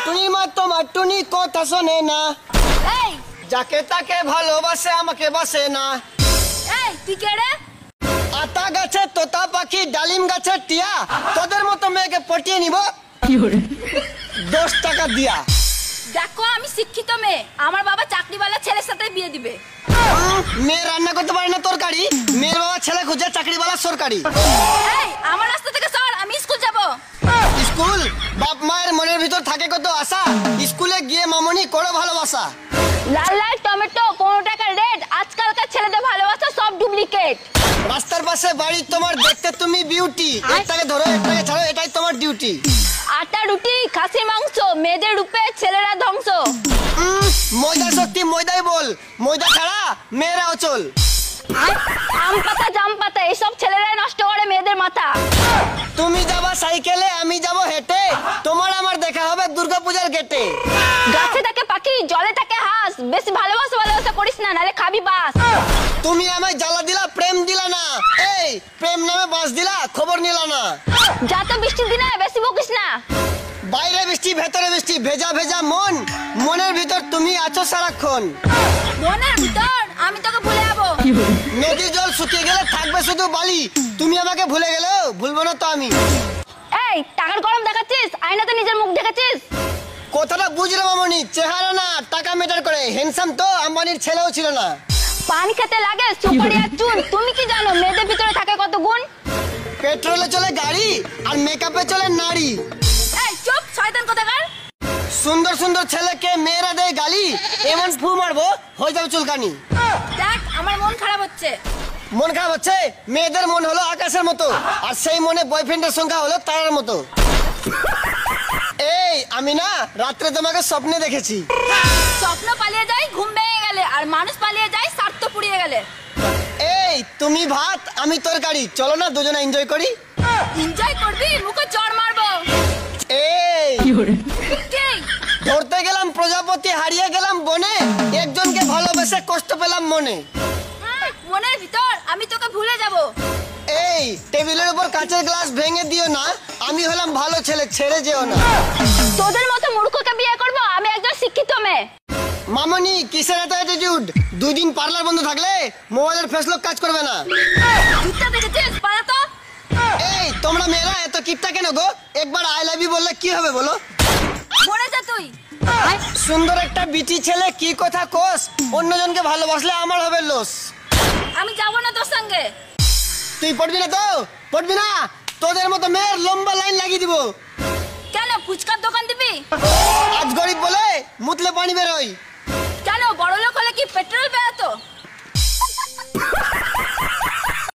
টুনি মা তোমার টুনি কথা শোনে না, যাকে তাকে ভালোবাসে আমাকে বাসে না। তুই কে রে? আতা গাছে তোতা পাখি, ডালিম গাছে টিয়া, তোদের মতো মেয়েকে পটিয়ে নিব 10 টাকা দিয়া। দেখো আমি শিক্ষিত মেয়ে, আমার বাবা চাকরিওয়ালা ছেলের সাথে বিয়ে দিবে। মেয়ে রান্না করতে পারে না তরকারি, মেয়ের বাবা ছেলে খুঁজে চাকরিওয়ালা সরকারি। আমার রাস্তা থেকে সর, আমি স্কুল যাব। স্কুল? বাপ মায়ের মনের ভিতর থাকে কত আশা, স্কুলে গিয়ে মামনি করো ভালোবাসা। লাল লাল টমেটো 15 টাকা রেট, আজকালকার ছেলেদের ভালোবাসা সব ডুপ্লিকেট। রাস্তার পাশে বাড়ি তোমার, দেখতে তুমি বিউটি, একটাকে ধরো একটাকে ছাড়ো, এটাই তোমার ডিউটি। আটা রুটি খাসির মাংস, মেয়েদের রূপে ছেলেরা ধ্বংস। ময়দা শক্তি ময়দাই বল, ময়দা ছাড়া মেয়েরা অচল। আম পাতা জাম পাতা, এইসব ছেলেরাই নষ্ট করে মেয়েদের মাথা। তুমি যাবা সাইকেলে আমি যাব হেঁটে, তোমার আমার দেখা হবে দুর্গাপূজার গেটে। গাছে থাকে পাখি জলে থাকে হাঁস, বেশি ভালোবাসা ভালোবাসা করিস না, নালে খাবি বাস। তুমি আমায় জ্বালা দিলা প্রেম দিলা না, এই প্রেম নামে বাস দিলা খবর নিলা না। যা তো বৃষ্টির দিনে বেশি বকিস না। বাইরে বৃষ্টি ভেতরে বৃষ্টি, ভেজা ভেজা মন, মনের ভিতর তুমি আছো সারাক্ষণ। মনের ভিতর আমি তোকে ভুলে যাবো। নদীর জল শুকিয়ে গেলে থাকবে শুধু বালি, তুমি আমাকে ভুলে গেলেও ভুলবো না তো আমি। এই টাকার গরম দেখাচ্ছিস, আয়নাতে নিজের মুখ দেখাচ্ছিস। কথাটা বুঝলে মামনি, চেহারা না টাকা ম্যাটার করে, হ্যান্ডসাম তো আম্বানির ছেলেও ছিল না। পান খেতে লাগে সুপারি আর চুন, তুমি কি জানো মেয়েদের ভিতরে থাকে কত গুণ। পেট্রোলে চলে গাড়ি আর মেকআপে চলে নারী। এই চুপ শয়তান কোথাকার। সুন্দর সুন্দর ছেলেকে মেয়েরা দেয় গালি, এমন ফু মারবো হয়ে যাবে চুলকানি। দেখ আমার মন খারাপ হচ্ছে। মন খারাপ হচ্ছে? মেয়েদের মন হলো আকাশের মতো, আর সেই মনে বয়ফ্রেন্ডের সংখ্যা হলো তারার মতো। এই আমি না রাত্রে তোমাকে স্বপ্নে দেখেছি। স্বপ্ন পালিয়ে যায় ঘুম ভেঙে গেলে, আর মানুষ পালিয়ে যায় স্বার্থ পুড়িয়ে গেলে। এই তুমি ভাত আমি তরকারি, চলো না দুজনে এনজয় করি। এনজয় করবি? মুখে চড় মারবো। এই ধরতে গেলাম প্রজাপতি, হারিয়ে গেলাম বনে, একজনকে ভালোবেসে কষ্ট পেলাম মনে। মনের ভিতর আমি তোকে ভুলে যাব। এই টেবিলের উপর কাঁচের গ্লাস ভেঙে দিও না, আমি হলাম ভালো ছেলে, ছেড়ে যেও না। তোদের মতো মূর্খকে বিয়ে করব, আমি একজন শিক্ষিত মেয়ে। মামনি কিসের এত অ্যাটিটিউড? 2 দিন পার্লার বন্ধ থাকলে মোবাইলের ফেসলক কাজ করবে না। জুতা দেখেছিস? পালা তো। এই তোমরা মেয়েরা এত কিপটা কেন গো? একবার আই লাভ ইউ বললে কি হবে বলো? মরে যা তুই। সুন্দর একটা বিটি ছেলে কি কথা কোস, অন্যজনকে ভালোবাসলে আমার হবে লস। আমি যাব না তোর সঙ্গে। তুই পড়বি না তো? পড়বি না? তোদের মতো মেয়ের লম্বা লাইন লাগিয়ে দিব। কেন ফুচকার দোকান দিবি? আজ গরিব বলে মুতলে পানি বেরোয়। কেন বড় লোক হলে কি পেট্রোল